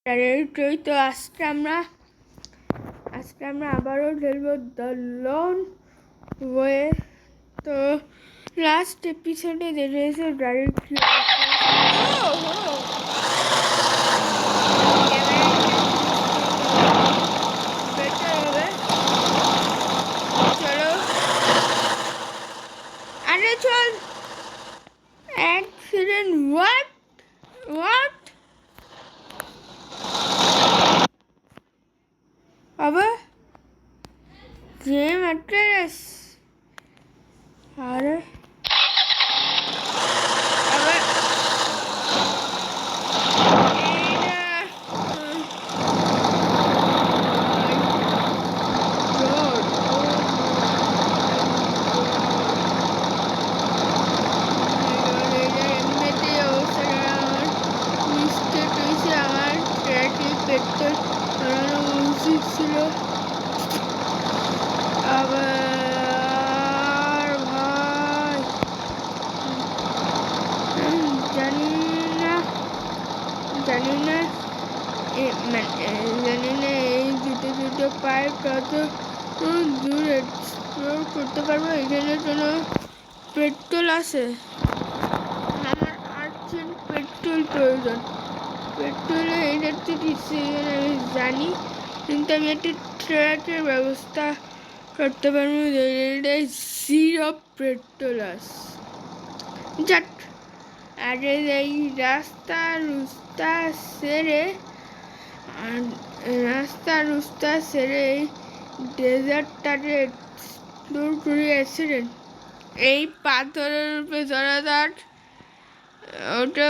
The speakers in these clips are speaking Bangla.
তো আজকে আমরা আবারও খেলবো দ্য লোন ওয়ে। তো লাস্ট এপিসোডে দেখেছে ডাইরেক্ট চলো আরে চল অ্যাক্সিডেন্ট হোয়াট আবার গেম অ্যাড্রেস আরে আবার পেট্রোল ধরানো উচিত ছিল। আবার ভাই জানি না এই দুটো পায়ে কত দূর এক্সপ্লোর করতে পারবো। এখানে কোনো পেট্রোল আছে, আমার আর্জেন্ট পেট্রোল প্রয়োজন। পেট্রোলে এটাতে কিছু আমি জানি, কিন্তু আমি একটা ট্রাকের ব্যবস্থা করতে পারবো। জিরো পেট্রোল আছে যাক। আরে এই রাস্তা সেরে এই ডেজার্টটাকে এক্সপ্লোর করে অ্যাক্সিডেন্ট এই পাথরের উপরে জড়াতাট ওটা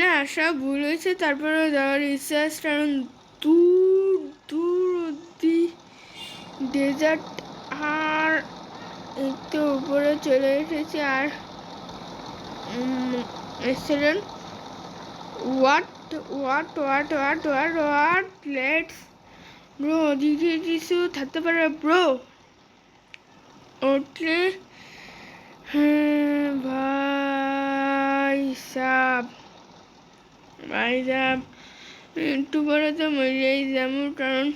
না সব ভুল হয়েছে। তারপরে যাওয়ার ইচ্ছা, কারণ দূর অব্দি ডেজার্ট আর একটু উপরে চলে এসেছে। আর অ্যাক্সিডেন্ট হোয়াট লেটস ব্রো, ওদিকে কিছু থাকতে পারে ব্রো। ওকে ভাই সাব একটু পরে তো মরেই যাবো, কারণ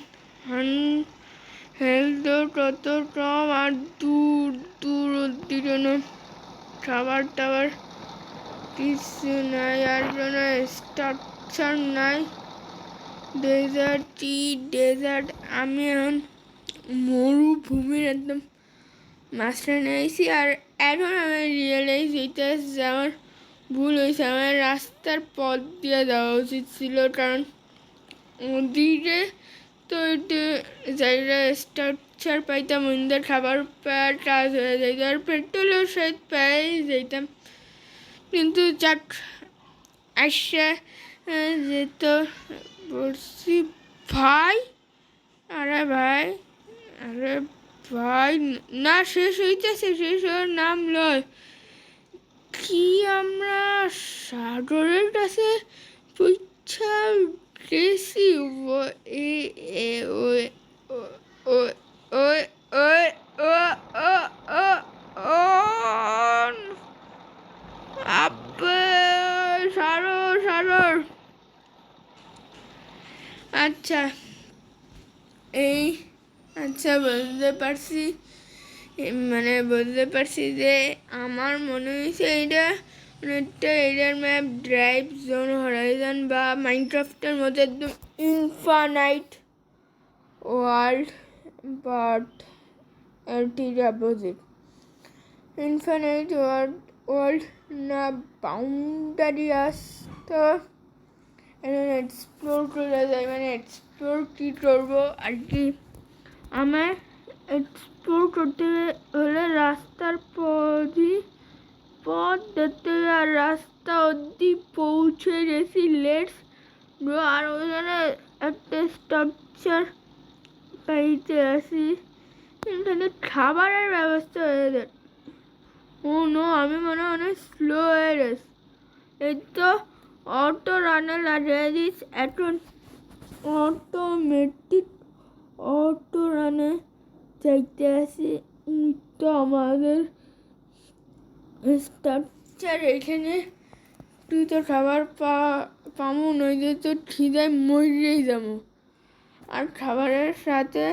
হেলথ কত কম। আর দূর অব্দি কোনো খাবার টাবার কিছু নাই, আর কোনো স্ট্রাকচার নাই। ডেজার্ট আমি এখন মরুভূমির একদম মাঝখানে এসেছি। আর এখন আমি রিয়েলাইজ হইতেছে যে আমার ভুল হয়েছে, আমার রাস্তার পথ দিয়ে যাওয়া উচিত ছিল, কারণ ওদিকে তো জায়গা স্ট্রাকচার পাইতাম, ওদের খাবার পাওয়ার কাজ হয়ে যাইত, আর পেট্রোলও সাথে পেয়ে যাইতাম। কিন্তু যাক আসা যেত বলছি ভাই। আরে ভাই না, শেষ হইতেছে, শেষ হওয়ার নাম লয় কি। আমরা সাগরের কাছে পৌঁছা গেছি। সাগর আচ্ছা বুঝতে পারছি যে আমার মনে হয়েছে এইটা অনেকটা এরিয়ার ম্যাপ ড্রাইভ জোন হরাইজন বা মাইনক্রাফটের মধ্যে একদম ইনফানাইট ওয়ার্ল্ড, বাট ঠিক অপোজিট। ইনফানাইট ওয়ার্ল্ড না বাউন্ডারি তো এখন এক্সপ্লোর করা যায়। এক্সপ্লোর কী করবো আর কি, আমার এক্সপ্লোর করতে হলে রাস্তার পথ দেখতে, আর রাস্তা অবধি পৌঁছে গেছি। Let's bro. আর ওখানে একটা স্ট্রাকচার পাইতে আসি, এখানে খাবারের ব্যবস্থা হয়ে যায়। ও নো, আমি মনে হয় অনেক স্লো হয়ে গেছি। এই তো অটো রানে লাগিয়ে দিস, এখন অটোমেটিক অটো রানে চাইতে আসি। তো আমাদের স্ট্রাকচার এখানে তুই তো খাবার পামু নইলে তো খিদায় মরেই যাবো। আর খাবারের সাথে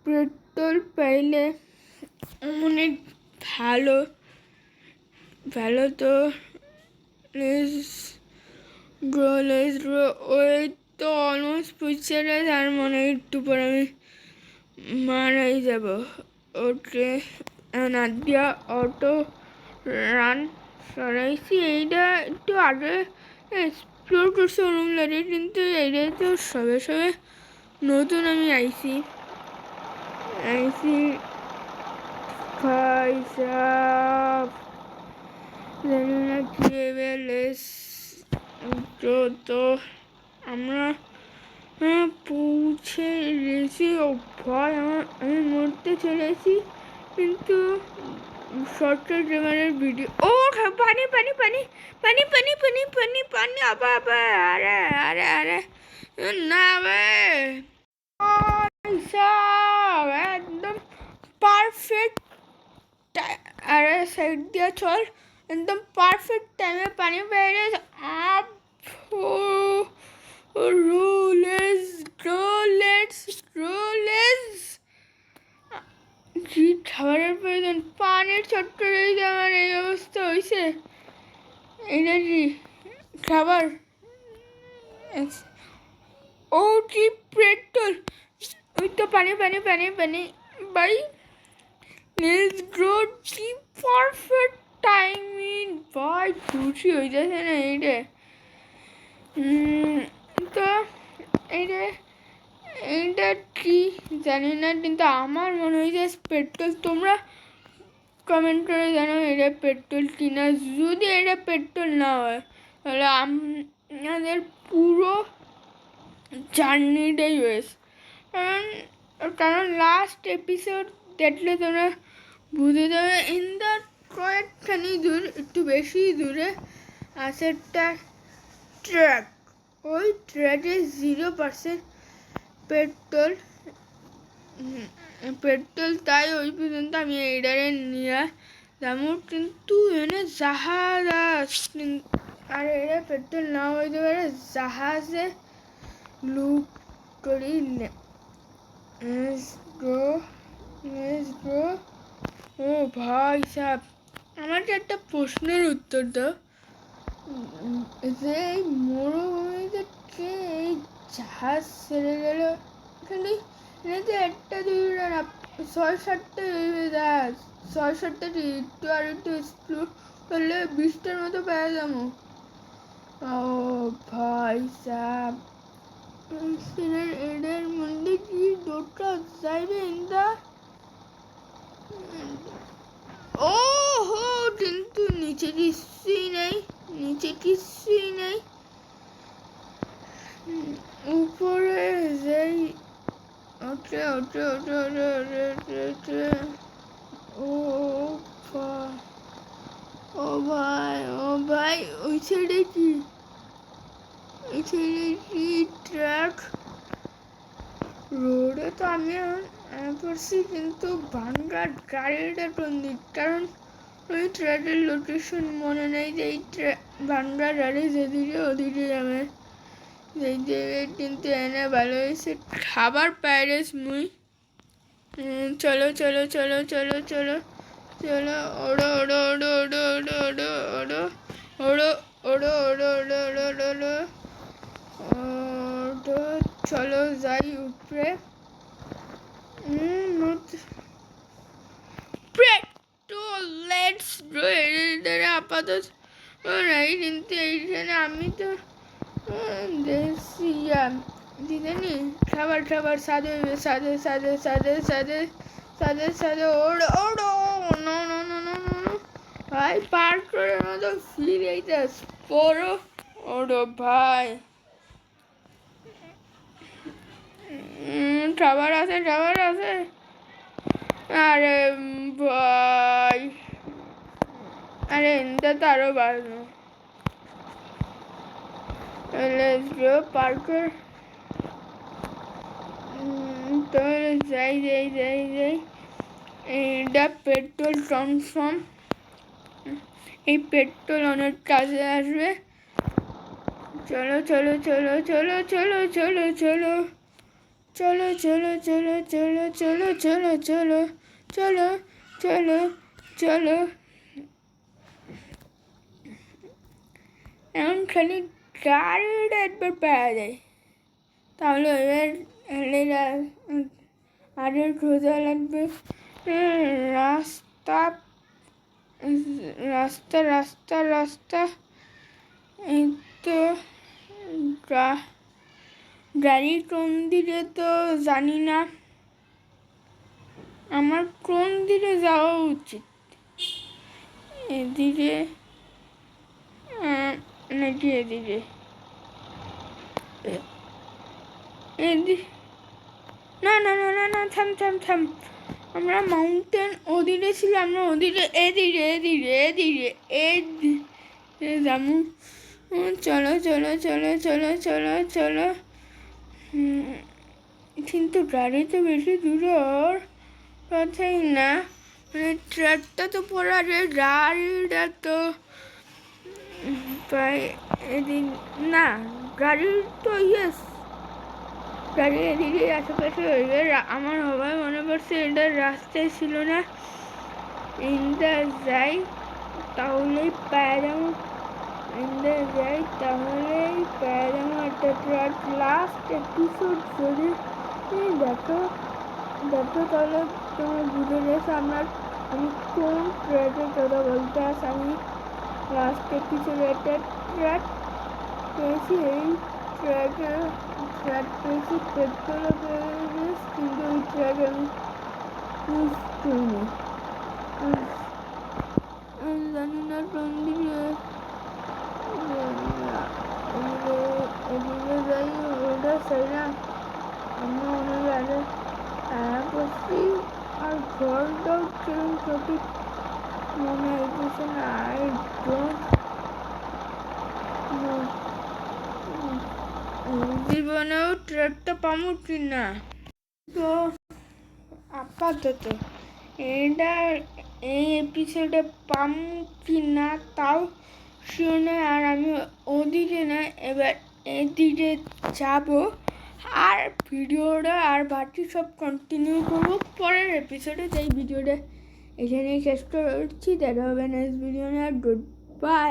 পেট্রোল পাইলে অনেক ভালো ভালো। তো ওই তো অলমোস্ট পৌঁছে গেছে, আর মনে হয় একটু পরে আমি মারাই যাব। ওকে নাদিয়া অটো রান সরাইছি। এইটা একটু আগে এক্সপ্লোর করছে ওরম লাগে, কিন্তু এইটা তো সবে সবে নতুন আমি আইছি খাইসাব জানি না কি এবেলেস। তো আমরা পৌঁছে গেছি। ও ভয়, আমি মরতে চলেছি, কিন্তু শর্টকাট ড্রাইভারের ভিডিও। ও পানি পানি পানি পানি পানি পানি পানি পানি আবার আরে আরে আরে না ভাই, একদম পারফেক্ট। আরে সাইড দিয়া চল, একদম পারফেক্ট টাইমে পানি পেয়ে গেছে। কি খাবারের প্রয়োজন, পানির ছোট্ট রয়েছে। আমার এই অবস্থা হয়েছে, এটা কি খাবার? ও কি পেট্রোল, ওই তো পানি পানি পানি পানি বাই। লেটস গো, কি পারফেক্ট টাইমিং ভাই, খুশি হয়ে যাচ্ছে না এইটা। তো এইটা কি জানি না, কিন্তু আমার মনে হয় যে পেট্রোল। তোমরা কমেন্ট করে জানাও এটা পেট্রোল কিনা। যদি এটা পেট্রোল না হয় তাহলে আমাদের পুরো জার্নিটাই ওয়েস্ট। কারণ লাস্ট এপিসোড দেখলে তোমরা বুঝে যাবে। ইন দ্য কয়েকখানি দূর, একটু বেশি দূরে আছে একটা ট্রাক। ওই ট্রাকে 0% পেট্রোল, তাই ওই পর্যন্ত আমি এইডারে নিয়ে যাবো। কিন্তু এনে জাহাজ আর এটা পেট্রোল না হইতে পারে, জাহাজে লুট করি। ও ভাই সাহেব, আমাকে একটা প্রশ্নের উত্তর দাও। যে এই মরুভূমিতে কে এই জাহাজ ছেড়ে গেল? খালি এতে একটা দুইটা না, 6-7টা জাহাজ, 6-7টা একটু আর একটু এক্সপ্লোর করলে 20টার মতো পেয়ে যাবো। ও ভাই সাহেব, এদের মধ্যে কি দুটো যাইবে ইন্দা? ও হো, কিন্তু নিচে কিছুই নেই, নিচে কিছুই নেই। উপরে যাই। ওঠে ওঠে ওঠে ওঠে ওঠে ওঠে। ও ও ভাই, ও ভাই, ওই সাইডে কি, ওই সাইডে কি ট্রাক? রোডে তো আমি পড়ছি, কিন্তু ভাঙ্গার গাড়িটা কোন দিক? কারণ ওই ট্রাকের লোকেশন মনে নেই যে এই ভাঙ্গা গাড়ি যেদিকে ওদিকে যাবে। সেই জায়গায় কিন্তু এনে ভালো হয়েছে খাবার প্যারেস মুই। চলো চলো চলো চলো চলো চলো, ওড়ো ওড়ো ওড়ো ওড়ো ওড়ো ওড়ো ওড়ো ওড়ো ওড়ো ওড়ো ওড়ো ওড়ো ওড়ো ওড়ো, চলো যাই উপরে। Petrol, let's go. এখানে আপাতত নাই, কিন্তু এইখানে আমি তো দেখছি দিদানি খাবার খাবার সাদে সাদে সাদে সাদে সাদে সাদে সাদে ওড়ো ওড়ো। No no no no no no ভাই, পার করে মতো ফিল এইটাস পড়ো। ওড়ো ভাই, খাবার আছে, খাবার আছে। আরে ভাই, আরে এটা তো আরো বাড়লো। পার্কের তাহলে যাই এটা পেট্রোল ট্রান্সফর্ম, এই পেট্রোল অনেক কাজে আসবে। চলো চলো চলো চলো চলো চলো চলো চলো চলো চলো চলো চলো চলো চলো চলো চলো চলো। এখন খালি গাড়িটা একবার পাওয়া যায়, তাহলে এবার আর খোঁজা লাগবে রাস্তা রাস্তা রাস্তা রাস্তা। এই তো গাড়ি কোন দিকে তো জানি না, আমার কোন দিকে যাওয়া উচিত? এদিকে নাকি এদিকে? না না না না না, থাম থাম থাম। আমরা মাউন্টেন ওদিকে ছিল, আমরা ওদিকে এদিকে যাবো। চলো চলো চলো চলো চলো চলো। কিন্তু গাড়ি তো বেশি দূর কথাই না, মানে ট্রাকটা তো পড়া যায়, গাড়িটা তো প্রায় এদিন না, গাড়ি তো ইয়েস গাড়ি এদিকে আশেপাশে হয়ে গেল। আমার সবাই মনে পড়ছে এটা রাস্তায় ছিল না, এটা যাই তাহলেই পায়ে যাবো, এটা যাই তাহলেই পায়ে যাবো একটা ট্রাক। লাস্ট এপিসোড যদি দেখো তাহলে তোমরা বুঝে গেছো আমি কোন ট্র্যাকের কথা বলতে আসি। আমি লাস্ট এপিসোডে একটা ট্র্যাক পেয়েছি, এই ট্র্যাক পেয়েছি, পেট্রোলও পেয়েছি, কিন্তু ওই ট্র্যাক আমি ইউজ করিনি। আমি জানি না কোন দিকে এদিকে যাই, ওটা চাই না। আমরা অনেক আগে করছি, আর ঘরটাও কিরম সঠিক মনে হইতেছে না। জীবনেও ট্রেকটা পাবো কি না, তো আপাতত এই এপিসোডে পাবো কি না তাও শুনে, আর আমি ওদিকে না এবার এদিকে যাবো, আর ভিডিওটা আর বাকি সব কন্টিনিউ করবো পরের এপিসোডে। তাই ভিডিওটা এখানেই শেষ করছি, দেখা হবে নেক্সট ভিডিও নিয়ে। Good bye.